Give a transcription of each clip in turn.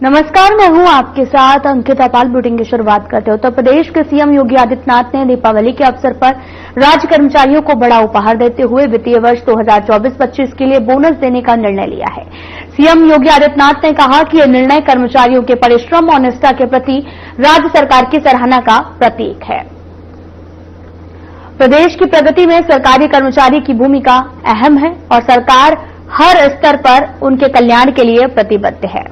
नमस्कार, मैं हूं आपके साथ अंकिता पाल। बुलेटिन की शुरुआत करते हैं। उत्तर प्रदेश के सीएम योगी आदित्यनाथ ने दीपावली के अवसर पर राज्य कर्मचारियों को बड़ा उपहार देते हुए वित्तीय वर्ष 2024-25 के लिए बोनस देने का निर्णय लिया है। सीएम योगी आदित्यनाथ ने कहा कि यह निर्णय कर्मचारियों के परिश्रम और निष्ठा के प्रति राज्य सरकार की सराहना का प्रतीक है। प्रदेश की प्रगति में सरकारी कर्मचारी की भूमिका अहम है और सरकार हर स्तर पर उनके कल्याण के लिए प्रतिबद्ध है।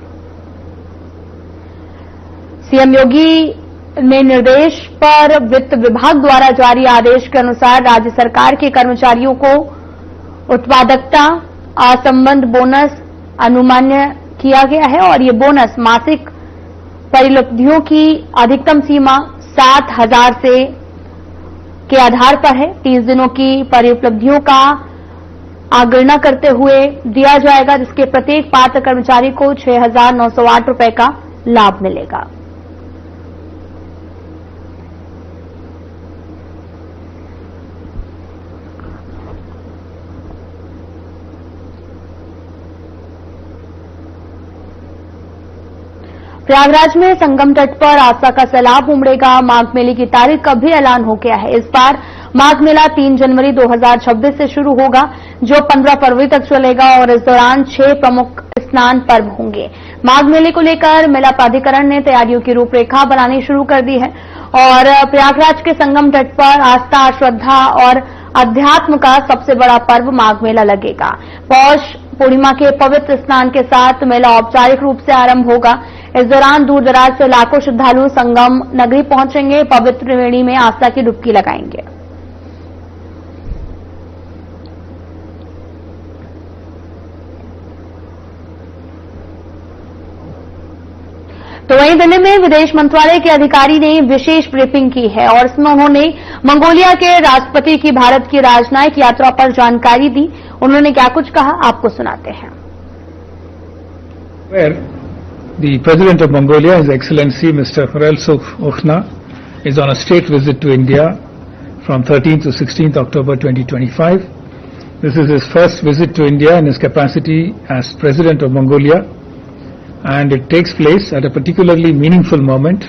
सीएम योगी ने निर्देश पर वित्त विभाग द्वारा जारी आदेश के अनुसार राज्य सरकार के कर्मचारियों को उत्पादकता संबंध बोनस अनुमान्य किया गया है और ये बोनस मासिक परिलब्धियों की अधिकतम सीमा 7,000 से के आधार पर है। 30 दिनों की परिउपलब्धियों का आगणना करते हुए दिया जाएगा, जिसके प्रत्येक पात्र कर्मचारी को 6,908 रुपए का लाभ मिलेगा। प्रयागराज में संगम तट पर आस्था का सैलाब उमड़ेगा। माघ मेले की तारीख का भी ऐलान हो गया है। इस बार माघ मेला 3 जनवरी 2026 से शुरू होगा, जो 15 फरवरी तक चलेगा और इस दौरान 6 प्रमुख स्नान पर्व होंगे। माघ मेले को लेकर मेला प्राधिकरण ने तैयारियों की रूपरेखा बनानी शुरू कर दी है और प्रयागराज के संगम तट पर आस्था, श्रद्धा और अध्यात्म का सबसे बड़ा पर्व माघ मेला लगेगा। पौष पूर्णिमा के पवित्र स्नान के साथ मेला औपचारिक रूप से आरंभ होगा। इस दौरान दूर दराज से लाखों श्रद्धालु संगम नगरी पहुंचेंगे, पवित्र त्रिवेणी में आस्था की डुबकी लगाएंगे। तो वहीं दिल्ली में विदेश मंत्रालय के अधिकारी ने विशेष ब्रीफिंग की है और इसमें उन्होंने मंगोलिया के राष्ट्रपति की भारत की राजनयिक यात्रा पर जानकारी दी। उन्होंने क्या कुछ कहा, आपको सुनाते हैं। The President of Mongolia, His Excellency Mr. Khurelsukh Okhna, is on a state visit to India from 13th to 16th October 2025. This is his first visit to India in his capacity as President of Mongolia, and it takes place at a particularly meaningful moment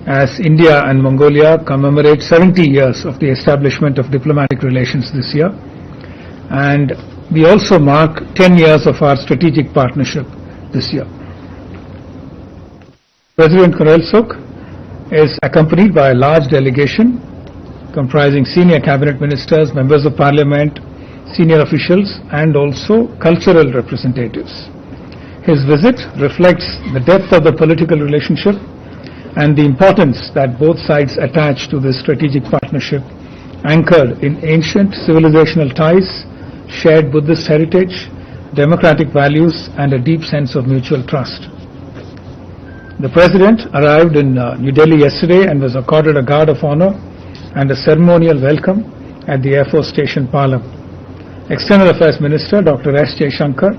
as India and Mongolia commemorate 70 years of the establishment of diplomatic relations this year, and we also mark 10 years of our strategic partnership this year. President Khurelsukh is accompanied by a large delegation comprising senior cabinet ministers, members of parliament, senior officials and also cultural representatives. His visit reflects the depth of the political relationship and the importance that both sides attach to this strategic partnership anchored in ancient civilizational ties, shared Buddhist heritage, democratic values and a deep sense of mutual trust. The President arrived in New Delhi yesterday and was accorded a guard of honor and a ceremonial welcome at the Air Force Station Palam. External Affairs Minister Dr. S. Jaishankar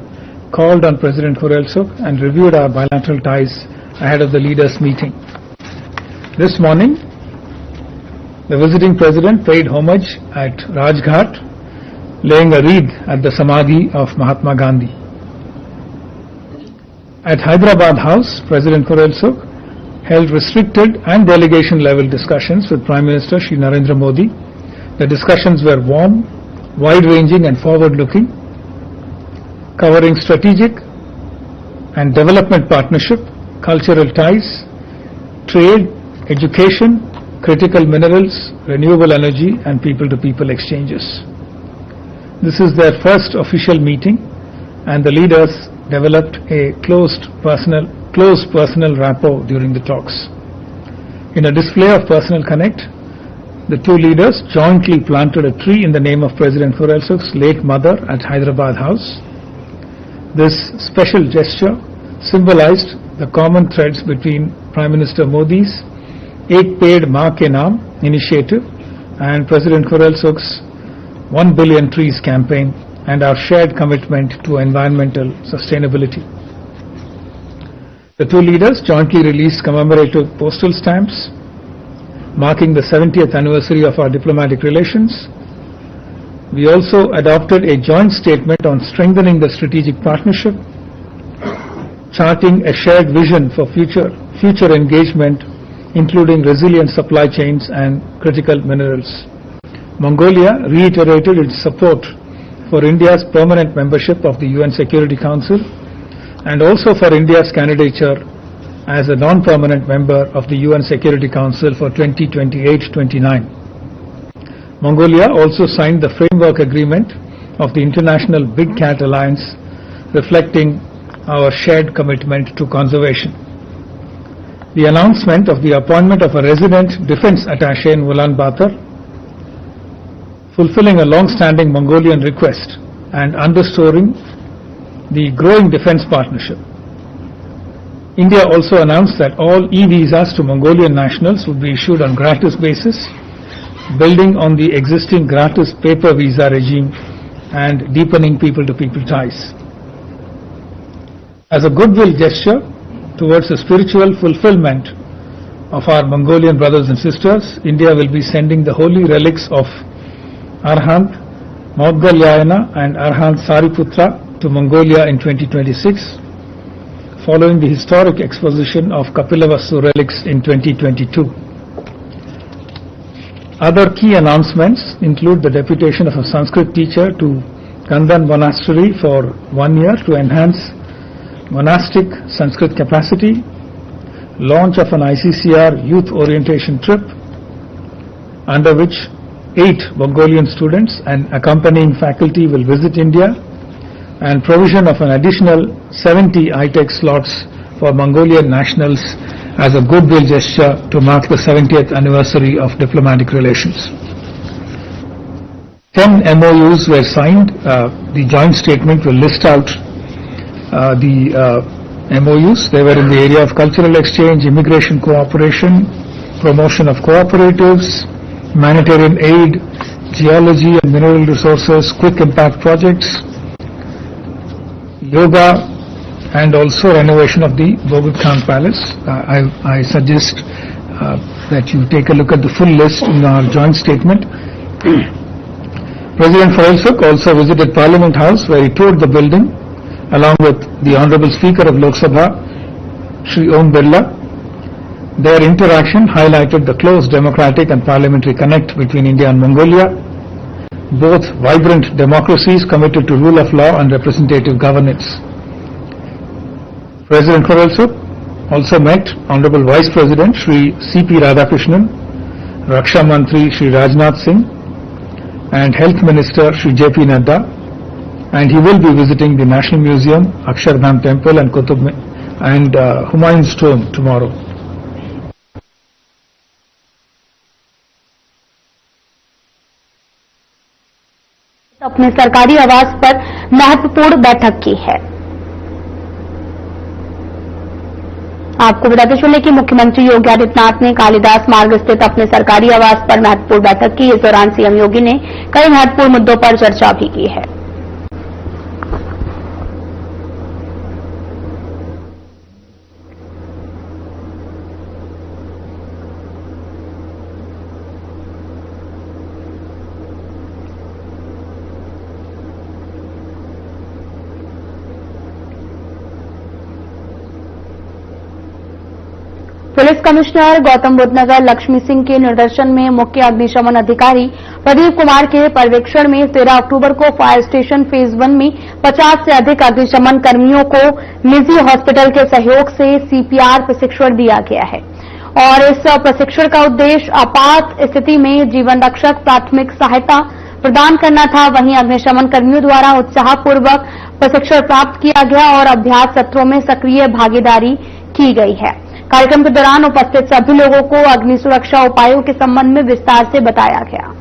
called on President Khurelsukh and reviewed our bilateral ties ahead of the leaders' meeting. This morning, the visiting President paid homage at Rajghat, laying a wreath at the Samadhi of Mahatma Gandhi. At Hyderabad House, President Khurelsukh held restricted and delegation-level discussions with Prime Minister Shri Narendra Modi. The discussions were warm, wide-ranging and forward-looking, covering strategic and development partnership, cultural ties, trade, education, critical minerals, renewable energy and people-to-people exchanges. This is their first official meeting and the leaders developed a close personal rapport during the talks. In a display of personal connect, the two leaders jointly planted a tree in the name of President Khurelsukh's late mother at Hyderabad House. This special gesture symbolized the common threads between Prime Minister Modi's Ek Ped Maa Ke Naam initiative and President Khurelsukh's 1 billion trees campaign and our shared commitment to environmental sustainability. The two leaders jointly released commemorative postal stamps marking the 70th anniversary of our diplomatic relations. We also adopted a joint statement on strengthening the strategic partnership charting a shared vision for future engagement, including resilient supply chains and critical minerals. Mongolia reiterated its support for India's permanent membership of the UN Security Council and also for India's candidature as a non-permanent member of the UN Security Council for 2028-29. Mongolia also signed the framework agreement of the International Big Cat Alliance, reflecting our shared commitment to conservation. The announcement of the appointment of a resident defense attaché in Ulaanbaatar, fulfilling a long-standing Mongolian request and underscoring the growing defense partnership. India also announced that all e-visas to Mongolian nationals would be issued on gratis basis, building on the existing gratis paper visa regime and deepening people-to-people ties. As a goodwill gesture towards the spiritual fulfillment of our Mongolian brothers and sisters, India will be sending the holy relics of Arhant Maudgalyayana and Arhant Sariputra to Mongolia in 2026, following the historic exposition of Kapilavastu relics in 2022. Other key announcements include the deputation of a Sanskrit teacher to Gandan Monastery for 1 year to enhance monastic Sanskrit capacity, launch of an ICCR youth orientation trip, under which 8 Mongolian students and accompanying faculty will visit India, and provision of an additional 70 ITEC slots for Mongolian nationals as a goodwill gesture to mark the 70th anniversary of diplomatic relations. 10 MOUs were signed. The joint statement will list out the MOUs. They were in the area of cultural exchange, immigration cooperation, promotion of cooperatives, humanitarian aid, geology and mineral resources, quick impact projects, yoga, and also renovation of the Bogd Khan Palace. I suggest that you take a look at the full list in our joint statement. President Khursuk also visited Parliament House, where he toured the building along with the Honorable Speaker of Lok Sabha, Shri Om Birla. Their interaction highlighted the close democratic and parliamentary connect between India and Mongolia, both vibrant democracies committed to rule of law and representative governance. President Khursuk also met Honorable Vice President Shri C.P. Radhakrishnan, Raksha Mantri Shri Rajnath Singh, and Health Minister Shri J.P. Nadda, and he will be visiting the National Museum, Akshardham Temple and Humayun's Tomb tomorrow. अपने सरकारी आवास पर महत्वपूर्ण बैठक की है। आपको बताते चले कि मुख्यमंत्री योगी आदित्यनाथ ने कालिदास मार्ग स्थित अपने सरकारी आवास पर महत्वपूर्ण बैठक की। इस दौरान सीएम योगी ने कई महत्वपूर्ण मुद्दों पर चर्चा भी की है। पुलिस कमिश्नर गौतम बुद्ध नगर लक्ष्मी सिंह के निर्देशन में मुख्य अग्निशमन अधिकारी प्रदीप कुमार के पर्यवेक्षण में 13 अक्टूबर को फायर स्टेशन फेज 1 में 50 से अधिक अग्निशमन कर्मियों को निजी हॉस्पिटल के सहयोग से सीपीआर प्रशिक्षण दिया गया है और इस प्रशिक्षण का उद्देश्य आपात स्थिति में जीवन रक्षक प्राथमिक सहायता प्रदान करना था। वहीं अग्निशमन कर्मियों द्वारा उत्साहपूर्वक प्रशिक्षण प्राप्त किया गया और अभ्यास सत्रों में सक्रिय भागीदारी की गई है। कार्यक्रम के दौरान उपस्थित सभी लोगों को अग्नि सुरक्षा उपायों के संबंध में विस्तार से बताया गया।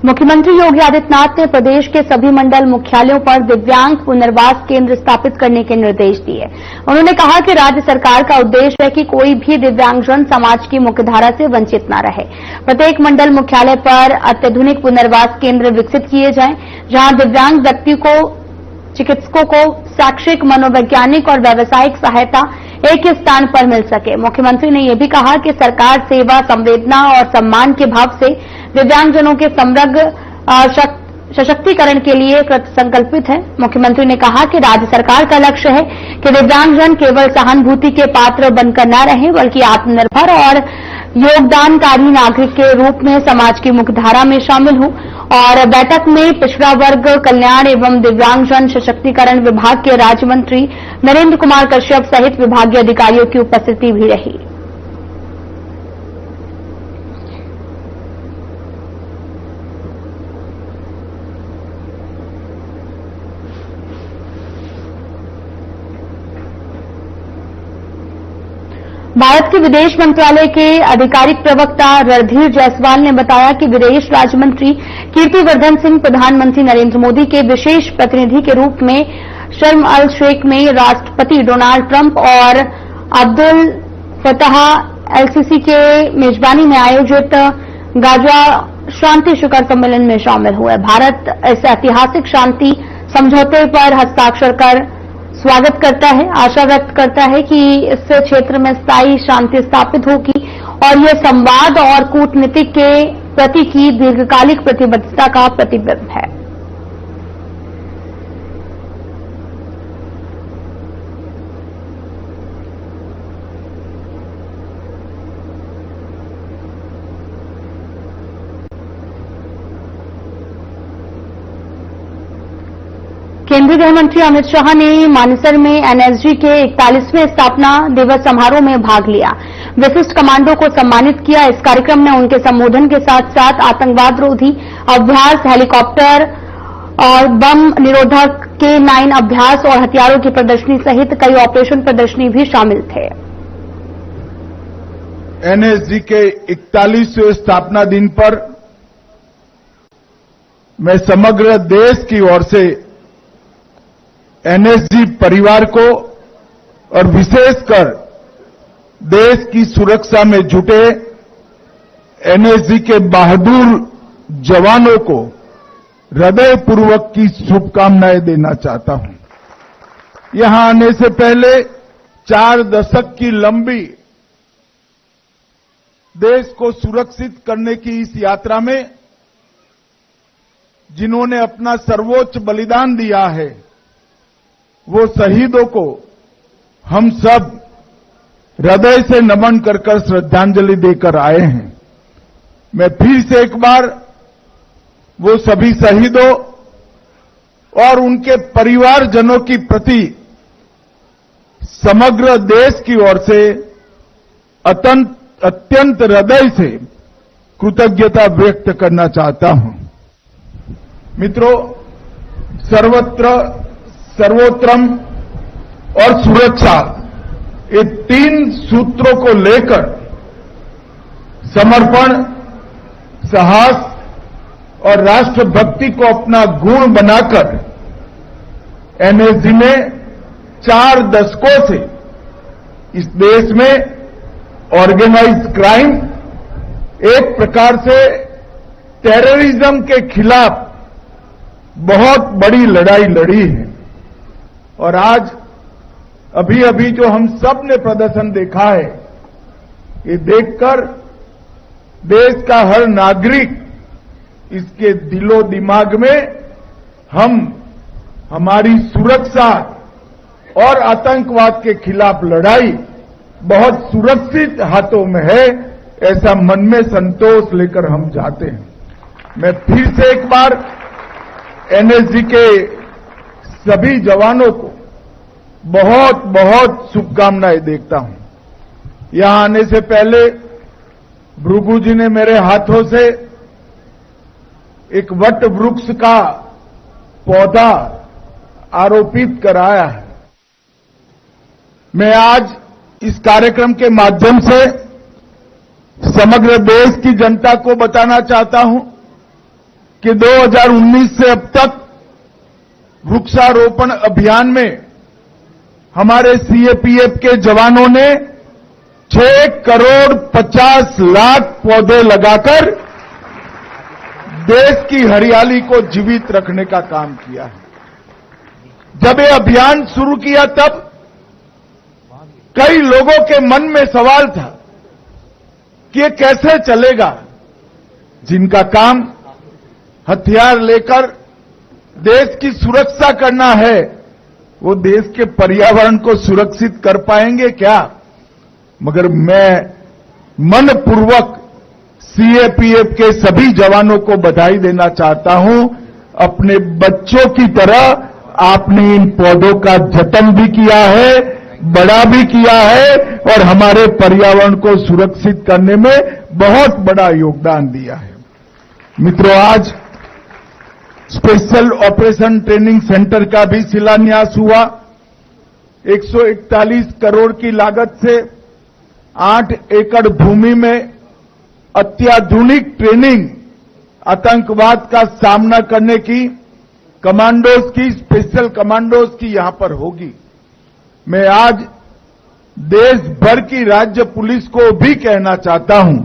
मुख्यमंत्री योगी आदित्यनाथ ने प्रदेश के सभी मंडल मुख्यालयों पर दिव्यांग पुनर्वास केंद्र स्थापित करने के निर्देश दिए। उन्होंने कहा कि राज्य सरकार का उद्देश्य है कि कोई भी दिव्यांगजन समाज की मुख्यधारा से वंचित न रहे। प्रत्येक मंडल मुख्यालय पर अत्याधुनिक पुनर्वास केंद्र विकसित किए जाएं, जहां दिव्यांग व्यक्ति को चिकित्सकों को शैक्षिक, मनोवैज्ञानिक और व्यावसायिक सहायता एक ही स्थान पर मिल सके। मुख्यमंत्री ने यह भी कहा कि सरकार सेवा, संवेदना और सम्मान के भाव से दिव्यांगजनों के समग्र सशक्तिकरण के लिए कृत संकल्पित है। मुख्यमंत्री ने कहा कि राज्य सरकार का लक्ष्य है कि दिव्यांगजन केवल सहानुभूति के पात्र बनकर न रहे, बल्कि आत्मनिर्भर और योगदानकारी नागरिक के रूप में समाज की मुख्यधारा में शामिल हो। और बैठक में पिछड़ा वर्ग कल्याण एवं दिव्यांगजन सशक्तिकरण विभाग के राज्य मंत्री नरेंद्र कुमार कश्यप सहित विभागीय अधिकारियों की उपस्थिति भी रही। भारत के विदेश मंत्रालय के आधिकारिक प्रवक्ता रणधीर जायसवाल ने बताया कि विदेश राज्य मंत्री कीर्तिवर्धन सिंह प्रधानमंत्री नरेंद्र मोदी के विशेष प्रतिनिधि के रूप में शर्म अल शेख में राष्ट्रपति डोनाल्ड ट्रंप और अब्दुल फताह एल-सीसी के मेजबानी में आयोजित गाजा शांति शिखर सम्मेलन में शामिल हुए। भारत इस ऐतिहासिक शांति समझौते पर हस्ताक्षर कर स्वागत करता है, आशा व्यक्त करता है कि इससे क्षेत्र में स्थायी शांति स्थापित होगी और यह संवाद और कूटनीति के प्रति की दीर्घकालिक प्रतिबद्धता का प्रतिबिंब है। केंद्रीय गृह मंत्री अमित शाह ने मानेसर में एनएसजी के 41वें स्थापना दिवस समारोह में भाग लिया। विशिष्ट कमांडो को सम्मानित किया। इस कार्यक्रम में उनके संबोधन के साथ साथ आतंकवाद रोधी अभ्यास, हेलीकॉप्टर और बम निरोधक K9 अभ्यास और हथियारों की प्रदर्शनी सहित कई ऑपरेशन प्रदर्शनी भी शामिल थे। एनएसजी के 41वें स्थापना दिन पर मैं समग्र देश की ओर से एनएसजी परिवार को और विशेषकर देश की सुरक्षा में जुटे एनएसजी के बहादुर जवानों को हृदयपूर्वक की शुभकामनाएं देना चाहता हूं। यहां आने से पहले 4 दशक की लंबी देश को सुरक्षित करने की इस यात्रा में जिन्होंने अपना सर्वोच्च बलिदान दिया है, वो शहीदों को हम सब हृदय से नमन कर श्रद्धांजलि देकर आए हैं। मैं फिर से एक बार वो सभी शहीदों और उनके परिवारजनों की प्रति समग्र देश की ओर से अत्यंत हृदय से कृतज्ञता व्यक्त करना चाहता हूं। मित्रों, सर्वोत्तम और सुरक्षा, ये 3 सूत्रों को लेकर समर्पण, साहस और राष्ट्रभक्ति को अपना गुण बनाकर एनएसजी ने 4 दशकों से इस देश में ऑर्गेनाइज्ड क्राइम, एक प्रकार से टेररिज्म के खिलाफ बहुत बड़ी लड़ाई लड़ी है। और आज अभी जो हम सब ने प्रदर्शन देखा है, ये देखकर देश का हर नागरिक, इसके दिलो दिमाग में हमारी सुरक्षा और आतंकवाद के खिलाफ लड़ाई बहुत सुरक्षित हाथों में है, ऐसा मन में संतोष लेकर हम जाते हैं। मैं फिर से एक बार एनएसजी के सभी जवानों को बहुत बहुत शुभकामनाएं देता हूं। यहां आने से पहले भृगु जी ने मेरे हाथों से एक वट वृक्ष का पौधा आरोपित कराया है। मैं आज इस कार्यक्रम के माध्यम से समग्र देश की जनता को बताना चाहता हूं कि 2019 से अब तक वृक्षारोपण अभियान में हमारे सीएपीएफ के जवानों ने 6 करोड़ 50 लाख पौधे लगाकर देश की हरियाली को जीवित रखने का काम किया है। जब ये अभियान शुरू किया तब कई लोगों के मन में सवाल था कि ये कैसे चलेगा। जिनका काम हथियार लेकर देश की सुरक्षा करना है, वो देश के पर्यावरण को सुरक्षित कर पाएंगे क्या? मगर मैं मनपूर्वक सीएपीएफ के सभी जवानों को बधाई देना चाहता हूं। अपने बच्चों की तरह आपने इन पौधों का जतन भी किया है, बड़ा भी किया है और हमारे पर्यावरण को सुरक्षित करने में बहुत बड़ा योगदान दिया है। मित्रों, आज स्पेशल ऑपरेशन ट्रेनिंग सेंटर का भी शिलान्यास हुआ। 141 करोड़ की लागत से 8 एकड़ भूमि में अत्याधुनिक ट्रेनिंग, आतंकवाद का सामना करने की, कमांडोज की, स्पेशल कमांडोज की यहां पर होगी। मैं आज देश भर की राज्य पुलिस को भी कहना चाहता हूं,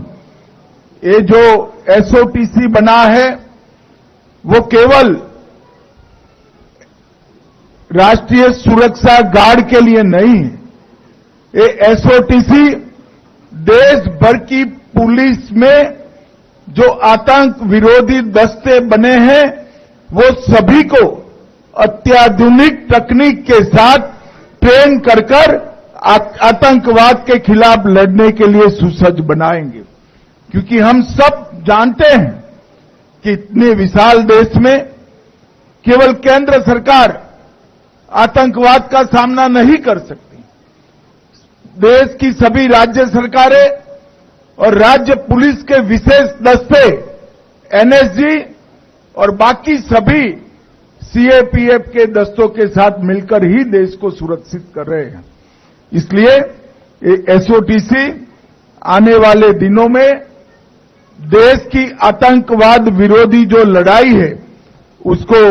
ये जो एसओटीसी बना है वो केवल राष्ट्रीय सुरक्षा गार्ड के लिए नहीं है। ये एसओटीसी देश भर की पुलिस में जो आतंक विरोधी दस्ते बने हैं वो सभी को अत्याधुनिक तकनीक के साथ ट्रेन कर आतंकवाद के खिलाफ लड़ने के लिए सुसज्ज बनाएंगे। क्योंकि हम सब जानते हैं कि इतने विशाल देश में केवल केंद्र सरकार आतंकवाद का सामना नहीं कर सकती। देश की सभी राज्य सरकारें और राज्य पुलिस के विशेष दस्ते, एनएसजी और बाकी सभी सीएपीएफ के दस्तों के साथ मिलकर ही देश को सुरक्षित कर रहे हैं। इसलिए एसओटीसी आने वाले दिनों में देश की आतंकवाद विरोधी जो लड़ाई है उसको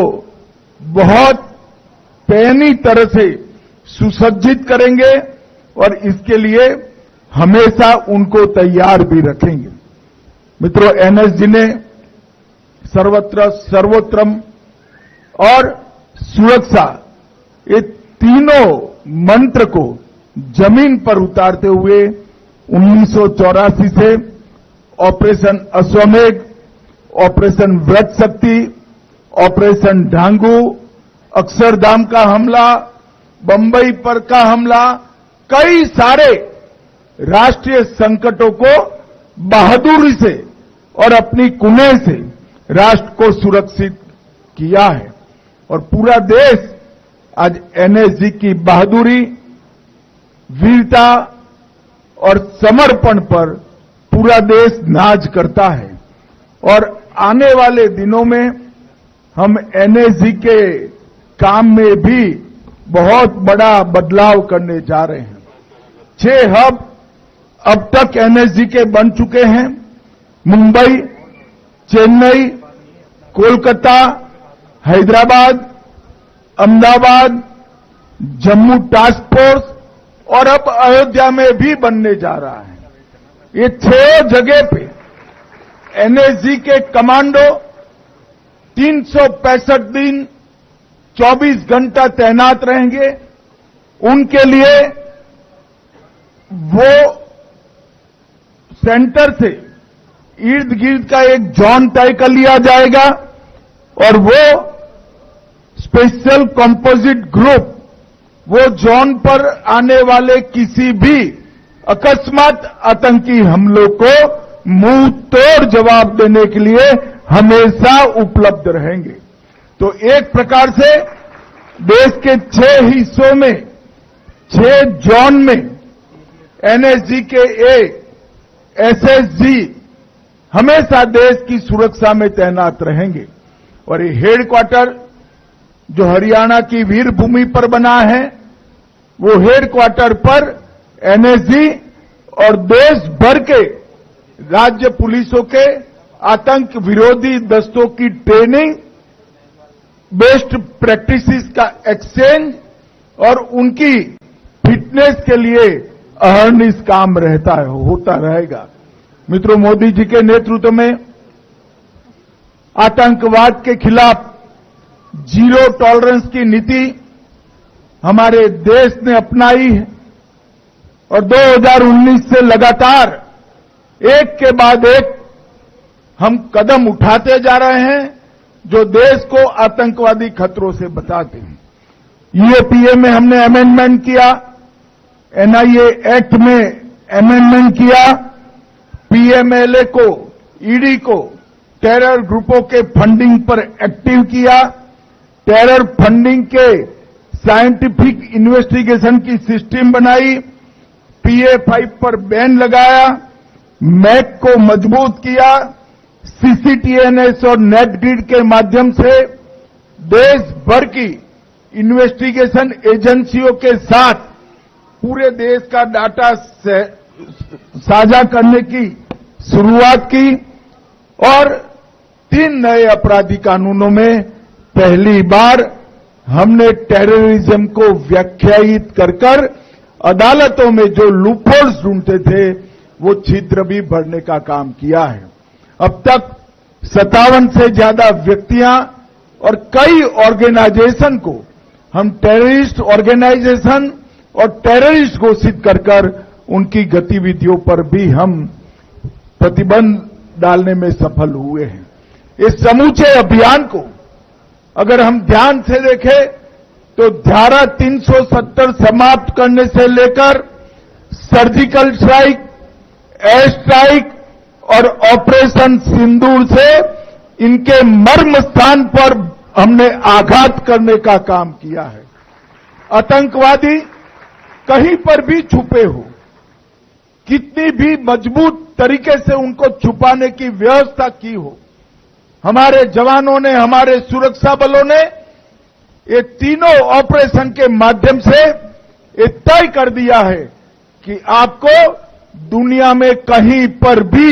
बहुत पैनी तरह से सुसज्जित करेंगे और इसके लिए हमेशा उनको तैयार भी रखेंगे। मित्रों, एनएसजी ने सर्वत्र सर्वोत्तम और सुरक्षा, ये तीनों मंत्र को जमीन पर उतारते हुए 1984 से ऑपरेशन अश्वमेघ, ऑपरेशन व्रत शक्ति, ऑपरेशन ढांगू, अक्षरधाम का हमला, बंबई पर का हमला, कई सारे राष्ट्रीय संकटों को बहादुरी से और अपनी कुनेह से राष्ट्र को सुरक्षित किया है। और पूरा देश आज एनएसजी की बहादुरी, वीरता और समर्पण पर पूरा देश नाज करता है। और आने वाले दिनों में हम एनएसजी के काम में भी बहुत बड़ा बदलाव करने जा रहे हैं। 6 हब अब तक एनएसजी के बन चुके हैं। मुंबई, चेन्नई, कोलकाता, हैदराबाद, अहमदाबाद, जम्मू टास्क फोर्स और अब अयोध्या में भी बनने जा रहा है। ये 6 जगह पे एनएसजी के कमांडो 365 दिन 24 घंटा तैनात रहेंगे। उनके लिए वो सेंटर से इर्द गिर्द का एक जोन तय कर लिया जाएगा और वो स्पेशल कंपोजिट ग्रुप वो जोन पर आने वाले किसी भी अकस्मात आतंकी हमलों को मुंह तोड़ जवाब देने के लिए हमेशा उपलब्ध रहेंगे। तो एक प्रकार से देश के 6 हिस्सों में, 6 जोन में एनएसजी के एसएसजी हमेशा देश की सुरक्षा में तैनात रहेंगे। और ये हेडक्वार्टर जो हरियाणा की वीर भूमि पर बना है, वो हेडक्वार्टर पर एनएसजी और देश भर के राज्य पुलिसों के आतंक विरोधी दस्तों की ट्रेनिंग, बेस्ट प्रैक्टिसेस का एक्सचेंज और उनकी फिटनेस के लिए अहर्निश काम होता रहेगा। मित्रों, मोदी जी के नेतृत्व में आतंकवाद के खिलाफ जीरो टॉलरेंस की नीति हमारे देश ने अपनाई है। और 2019 से लगातार एक के बाद एक हम कदम उठाते जा रहे हैं जो देश को आतंकवादी खतरों से बचाते हैं। यूएपीए में हमने अमेंडमेंट किया, एनआईए एक्ट में अमेंडमेंट किया, पीएमएलए को, ईडी को टेरर ग्रुपों के फंडिंग पर एक्टिव किया, टेरर फंडिंग के साइंटिफिक इन्वेस्टिगेशन की सिस्टम बनाई, PA5 पर बैन लगाया, मैक को मजबूत किया, CCTNS और नेटग्रिड के माध्यम से देश भर की इन्वेस्टिगेशन एजेंसियों के साथ पूरे देश का डाटा साझा करने की शुरुआत की और 3 नए अपराधी कानूनों में पहली बार हमने टेररिज्म को व्याख्यायित कर अदालतों में जो लूपहोल्स ढूंढते थे वो छिद्र भी भरने का काम किया है। अब तक 57 से ज्यादा व्यक्तियां और कई ऑर्गेनाइजेशन को हम टेररिस्ट ऑर्गेनाइजेशन और टेररिस्ट घोषित कर उनकी गतिविधियों पर भी हम प्रतिबंध डालने में सफल हुए हैं। इस समूचे अभियान को अगर हम ध्यान से देखें तो धारा 370 समाप्त करने से लेकर सर्जिकल स्ट्राइक, एयर स्ट्राइक और ऑपरेशन सिंदूर से इनके मर्म स्थान पर हमने आघात करने का काम किया है। आतंकवादी कहीं पर भी छुपे हो, कितनी भी मजबूत तरीके से उनको छुपाने की व्यवस्था की हो, हमारे जवानों ने, हमारे सुरक्षा बलों ने ये तीनों ऑपरेशन के माध्यम से ये तय कर दिया है कि आपको दुनिया में कहीं पर भी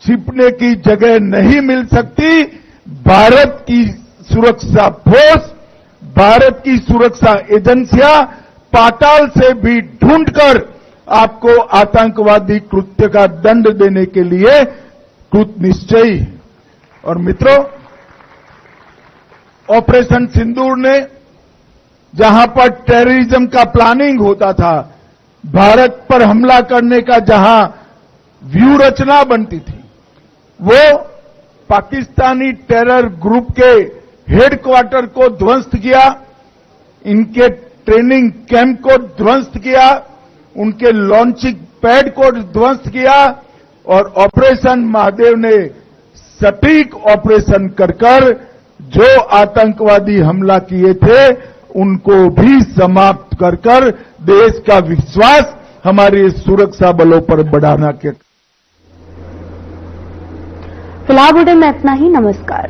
छिपने की जगह नहीं मिल सकती। भारत की सुरक्षा फोर्स, भारत की सुरक्षा एजेंसियां पाताल से भी ढूंढकर आपको आतंकवादी कृत्य का दंड देने के लिए कृत निश्चयी है। और मित्रों, ऑपरेशन सिंदूर ने जहां पर टेररिज्म का प्लानिंग होता था, भारत पर हमला करने का जहां व्यू रचना बनती थी, वो पाकिस्तानी टेरर ग्रुप के हेडक्वार्टर को ध्वस्त किया, इनके ट्रेनिंग कैंप को ध्वस्त किया, उनके लॉन्चिंग पैड को ध्वस्त किया और ऑपरेशन महादेव ने सटीक ऑपरेशन कर जो आतंकवादी हमला किए थे उनको भी समाप्त कर देश का विश्वास हमारे सुरक्षा बलों पर बढ़ाना के। फिलहाल बुलेटिन में इतना ही। नमस्कार।